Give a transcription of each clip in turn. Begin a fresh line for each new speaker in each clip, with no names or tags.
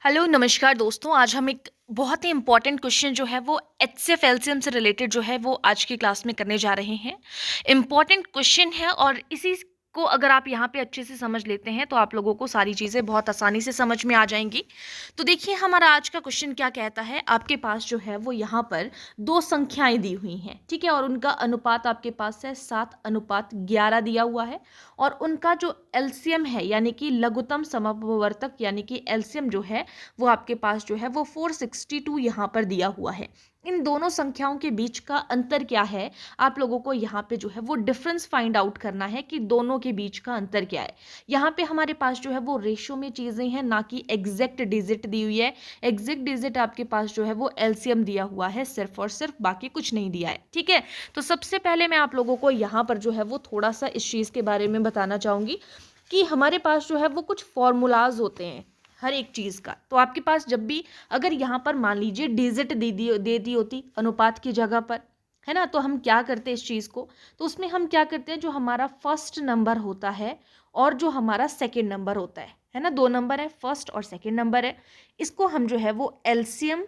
Hello नमस्कार दोस्तों। आज हम एक बहुत ही इम्पॉर्टेंट क्वेश्चन जो है वो एचसीएफ एलसीएम से रिलेटेड जो है वो आज की क्लास में करने जा रहे हैं। इम्पॉर्टेंट क्वेश्चन है और इसी को अगर आप यहाँ पे अच्छे से समझ लेते हैं तो आप लोगों को सारी चीज़ें बहुत आसानी से समझ में आ जाएंगी। तो देखिए हमारा आज का क्वेश्चन क्या कहता है। आपके पास जो है वो यहाँ पर दो संख्याएं दी हुई हैं, ठीक है, और उनका अनुपात आपके पास है 7:11 दिया हुआ है। और उनका जो एलसीएम है यानी कि लघुत्तम समअपवर्तक यानी कि एलसीएम जो है वो आपके पास जो है वो 462 यहाँ पर दिया हुआ है। इन दोनों संख्याओं के बीच का अंतर क्या है, आप लोगों को यहाँ पे जो है वो डिफरेंस फाइंड आउट करना है कि दोनों के बीच का अंतर क्या है। यहाँ पे हमारे पास जो है वो रेशो में चीज़ें हैं, ना कि एग्जैक्ट डिजिट दी हुई है। एग्जैक्ट डिजिट आपके पास जो है वो एलसीएम दिया हुआ है सिर्फ और सिर्फ, बाकी कुछ नहीं दिया है, ठीक है। तो सबसे पहले मैं आप लोगों को यहाँ पर जो है वो थोड़ा सा इस चीज़ के बारे में बताना चाहूँगी कि हमारे पास जो है वो कुछ फॉर्मूलाज होते हैं हर एक चीज़ का। तो आपके पास जब भी अगर यहाँ पर मान लीजिए डिजिट दे दी होती अनुपात की जगह पर, है ना, तो हम क्या करते हैं इस चीज़ को, तो उसमें हम क्या करते हैं, जो हमारा फर्स्ट नंबर होता है और जो हमारा सेकेंड नंबर होता है ना, दो नंबर है, फर्स्ट और सेकेंड नंबर है, इसको हम जो है वो एलसीएम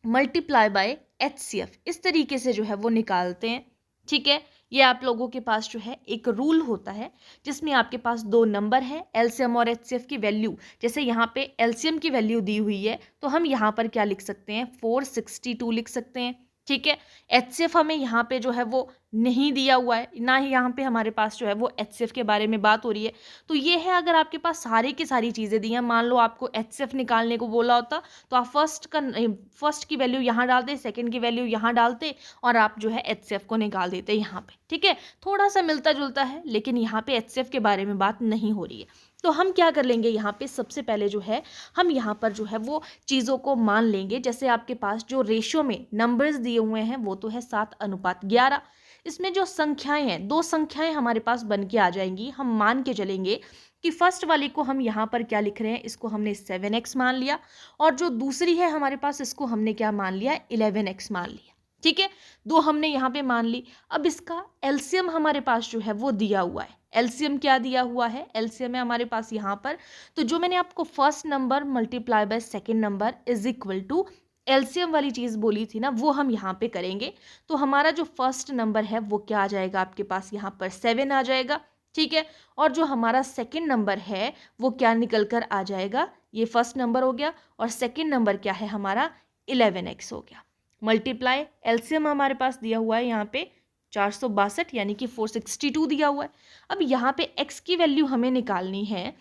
मल्टीप्लाई बाय एचसीएफ इस तरीके से जो है वो निकालते हैं, ठीक है। ये आप लोगों के पास जो है एक रूल होता है जिसमें आपके पास दो नंबर है, एलसीएम और एचसीएफ की वैल्यू, जैसे यहाँ पे एलसीएम की वैल्यू दी हुई है तो हम यहाँ पर क्या लिख सकते हैं, 462 लिख सकते हैं, ठीक है। एचसीएफ हमें यहाँ पे जो है वो नहीं दिया हुआ है, ना ही यहाँ पे हमारे पास जो है वो एचसीएफ के बारे में बात हो रही है। तो ये है, अगर आपके पास सारी की सारी चीज़ें दी हैं, मान लो आपको एचसीएफ निकालने को बोला होता तो आप फर्स्ट की वैल्यू यहाँ डालते, सेकंड की वैल्यू यहाँ डालते और आप जो है एचसीएफ को निकाल देते यहाँ पे, ठीक है। थोड़ा सा मिलता जुलता है, लेकिन यहाँ पे एचसीएफ के बारे में बात नहीं हो रही है। तो हम क्या कर लेंगे, यहाँ पे सबसे पहले जो है हम यहाँ पर जो है वो चीज़ों को मान लेंगे। जैसे आपके पास जो रेशियो में नंबर्स दिए हुए हैं वो तो है 7:11। इसमें जो संख्याएं हैं, दो संख्याएं हमारे पास बन के आ जाएंगी। हम मान के चलेंगे कि फर्स्ट वाली को हम यहाँ पर क्या लिख रहे हैं, इसको हमने 7x मान लिया, और जो दूसरी है हमारे पास इसको हमने क्या मान लिया, 11x मान लिया, ठीक है। दो हमने यहाँ पे मान ली। अब इसका एलसीएम हमारे पास जो है वो दिया हुआ है। एलसीएम क्या दिया हुआ है, एलसीएम है हमारे पास यहाँ पर, तो जो मैंने आपको first number multiply by second number is equal to LCM वाली चीज़ बोली थी ना, वो हम यहाँ पे करेंगे। तो हमारा जो फर्स्ट नंबर है वो क्या आ जाएगा आपके पास, यहाँ पर 7 आ जाएगा, ठीक है। और जो हमारा सेकंड नंबर है वो क्या निकल कर आ जाएगा, ये फर्स्ट नंबर हो गया और सेकंड नंबर क्या है हमारा 11x हो गया। मल्टीप्लाई एलसीएम हमारे पास दिया हुआ है यहाँ पे 462 यानी कि 462 दिया हुआ है। अब यहाँ पे x की वैल्यू हमें निकालनी है,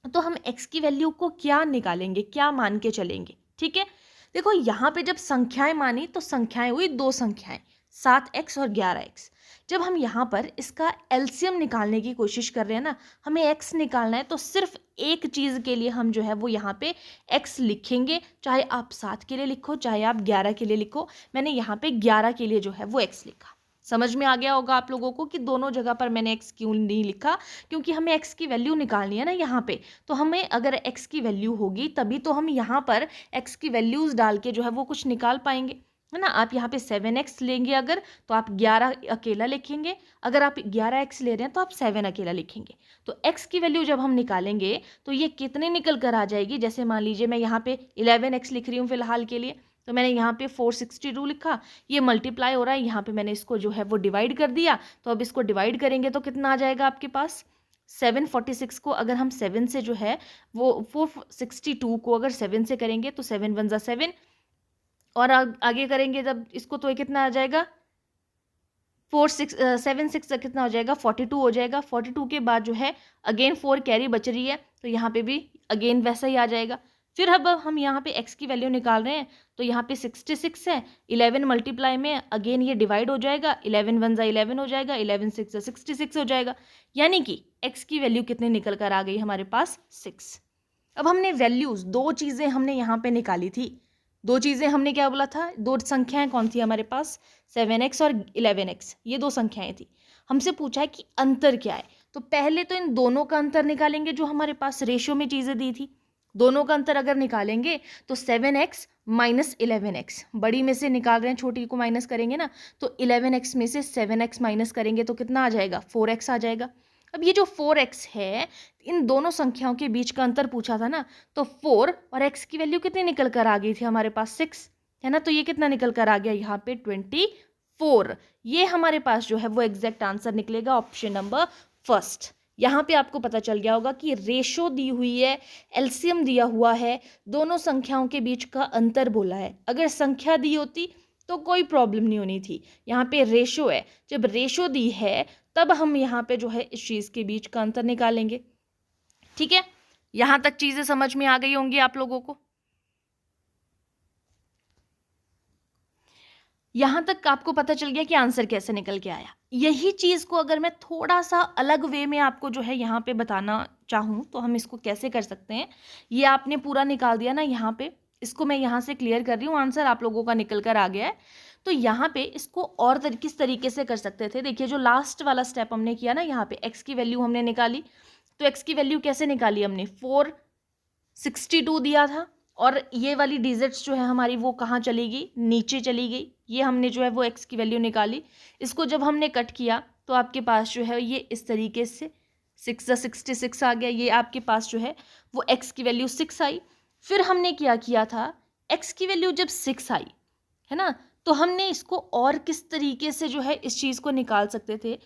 तो हम x की वैल्यू को क्या निकालेंगे, क्या मान के चलेंगे, ठीक है। देखो यहाँ पे जब संख्याएं मानी तो संख्याएं हुई दो संख्याएं, 7x और 11x। जब हम यहाँ पर इसका एलसीएम निकालने की कोशिश कर रहे हैं ना, हमें x निकालना है, तो सिर्फ एक चीज़ के लिए हम जो है वो यहाँ पे x लिखेंगे, चाहे आप 7 के लिए लिखो चाहे आप 11 के लिए लिखो। मैंने यहाँ पे 11 के लिए जो है वो x लिखा। समझ में आ गया होगा आप लोगों को कि दोनों जगह पर मैंने x क्यों नहीं लिखा, क्योंकि हमें x की वैल्यू निकालनी है ना यहाँ पे। तो हमें अगर x की वैल्यू होगी तभी तो हम यहाँ पर x की वैल्यूज़ डाल के जो है वो कुछ निकाल पाएंगे, है ना। आप यहाँ पे 7x लेंगे अगर, तो आप 11 अकेला लिखेंगे, अगर आप 11x ले रहे हैं तो आप 7 अकेला लिखेंगे। तो x की वैल्यू जब हम निकालेंगे तो ये कितने निकल कर आ जाएगी, जैसे मान लीजिए मैं यहाँ पे 11x लिख रही हूँ फिलहाल के लिए, तो मैंने यहाँ पे 462 लिखा, ये मल्टीप्लाई हो रहा है, यहाँ पे मैंने इसको जो है वो डिवाइड कर दिया। तो अब इसको डिवाइड करेंगे तो कितना आ जाएगा आपके पास, 746 को अगर हम 7 से जो है वो 462 को अगर 7 से करेंगे तो 7 1 ज़ा 7, और आगे करेंगे जब इसको तो ये कितना आ जाएगा, 7 6 कितना हो जाएगा, 42 हो जाएगा। 42 के बाद जो है अगेन 4 कैरी बच रही है, तो यहाँ पे भी अगेन वैसा ही आ जाएगा। फिर अब हम यहाँ पे x की वैल्यू निकाल रहे हैं, तो यहाँ पे 66 है, 11 मल्टीप्लाई में अगेन ये डिवाइड हो जाएगा, 11 1 ज़ा 11 हो जाएगा, 11 6 ज़ा 66 हो जाएगा, यानी कि x की वैल्यू कितनी निकल कर आ गई हमारे पास, 6। अब हमने वैल्यूज़, दो चीज़ें हमने यहाँ पे निकाली थी, दो चीज़ें हमने क्या बोला था, दो संख्याएं कौन थी हमारे पास, 7x और 11x, ये दो संख्याएं थी। हमसे पूछा है कि अंतर क्या है, तो पहले तो इन दोनों का अंतर निकालेंगे जो हमारे पास रेशियो में चीज़ें दी थी। दोनों का अंतर अगर निकालेंगे तो 7x माइनस 11x, बड़ी में से निकाल रहे हैं छोटी को माइनस करेंगे ना, तो 11x में से 7x माइनस करेंगे तो कितना आ जाएगा, 4x आ जाएगा। अब ये जो 4x है, इन दोनों संख्याओं के बीच का अंतर पूछा था ना, तो 4 और x की वैल्यू कितनी निकल कर आ गई थी हमारे पास 6, है ना, तो ये कितना निकल कर आ गया यहाँ पे 24। ये हमारे पास जो है वो एग्जैक्ट आंसर निकलेगा ऑप्शन नंबर फर्स्ट। यहाँ पे आपको पता चल गया होगा कि रेशो दी हुई है, एलसीएम दिया हुआ है, दोनों संख्याओं के बीच का अंतर बोला है। अगर संख्या दी होती तो कोई प्रॉब्लम नहीं होनी थी, यहाँ पे रेशो है, जब रेशो दी है तब हम यहाँ पे जो है इस चीज़ के बीच का अंतर निकालेंगे। ठीक है, यहाँ तक चीज़ें समझ में आ गई होंगी आप लोगों को। यहाँ तक आपको पता चल गया कि आंसर कैसे निकल के आया। यही चीज़ को अगर मैं थोड़ा सा अलग वे में आपको जो है यहाँ पे बताना चाहूँ तो हम इसको कैसे कर सकते हैं। ये आपने पूरा निकाल दिया ना यहाँ पे, इसको मैं यहाँ से क्लियर कर रही हूँ, आंसर आप लोगों का निकल कर आ गया है। तो यहाँ पे इसको और किस तरीके से कर सकते थे, देखिए जो लास्ट वाला स्टेप हमने किया ना, यहाँ पे एक्स की वैल्यू हमने निकाली, तो एक्स की वैल्यू कैसे निकाली हमने, 462 दिया था और ये वाली डिजिट्स जो है हमारी वो कहाँ चली गई, नीचे चली गई। ये हमने जो है वो x की वैल्यू निकाली, इसको जब हमने कट किया तो आपके पास जो है ये इस तरीके से 6 आ गया। ये आपके पास जो है वो x की वैल्यू 6 आई। फिर हमने क्या किया था, x की वैल्यू जब 6 आई है ना, तो हमने इसको और किस तरीके से जो है इस चीज़ को निकाल सकते थे,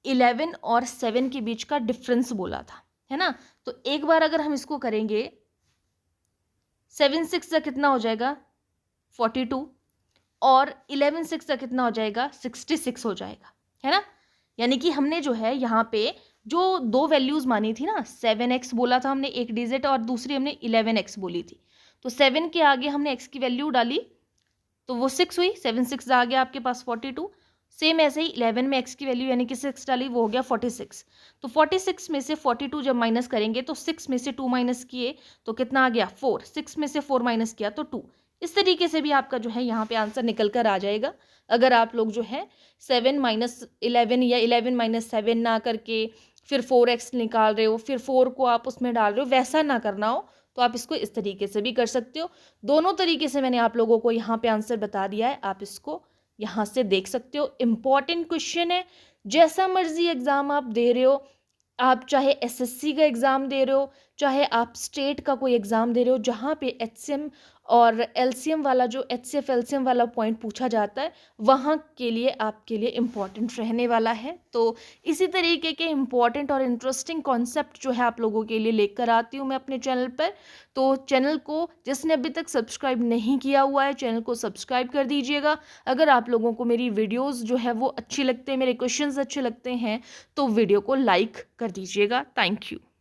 11 और 7 के बीच का डिफरेंस बोला था, है ना। तो एक बार अगर हम इसको करेंगे, 7 6 का कितना हो जाएगा 42 और 11 6 का कितना हो जाएगा 66 हो जाएगा, है ना। यानी कि हमने जो है यहाँ पे जो दो वैल्यूज़ मानी थी ना, 7x बोला था हमने एक डिजिट और दूसरी हमने 11x बोली थी, तो 7 के आगे हमने x की वैल्यू डाली तो वो 6 हुई, 7 6 आ गया आपके पास 42। सेम ऐसे ही 11 में x की वैल्यू यानी कि 6 डाली, वो हो गया 46। तो 46 में से 42 जब माइनस करेंगे तो 6 में से 2 माइनस किए तो कितना आ गया 4, 6 में से 4 माइनस किया तो 2। इस तरीके से भी आपका जो है यहाँ पे आंसर निकल कर आ जाएगा। अगर आप लोग जो है 7 माइनस 11 या 11 माइनस 7 ना करके फिर 4x निकाल रहे हो, फिर 4 को आप उसमें डाल रहे हो, वैसा ना करना हो तो आप इसको इस तरीके से भी कर सकते हो। दोनों तरीके से मैंने आप लोगों को यहाँ पे आंसर बता दिया है, आप इसको यहाँ से देख सकते हो। इम्पॉर्टेंट क्वेश्चन है, जैसा मर्जी एग्ज़ाम आप दे रहे हो, आप चाहे एसएससी का एग्ज़ाम दे रहे हो, चाहे आप स्टेट का कोई एग्ज़ाम दे रहे हो, जहाँ पे एचसीएम और एलसीएम वाला जो एचसीएफ एलसीएम वाला पॉइंट पूछा जाता है, वहाँ के लिए आपके लिए इम्पॉर्टेंट रहने वाला है। तो इसी तरीके के इम्पॉर्टेंट और इंटरेस्टिंग कॉन्सेप्ट जो है आप लोगों के लिए लेकर आती हूँ मैं अपने चैनल पर। तो चैनल को जिसने अभी तक सब्सक्राइब नहीं किया हुआ है, चैनल को सब्सक्राइब कर दीजिएगा। अगर आप लोगों को मेरी वीडियोज़ जो है वो अच्छी लगते हैं, मेरे क्वेश्चंस अच्छे लगते हैं, तो वीडियो को लाइक कर दीजिएगा। Thank you.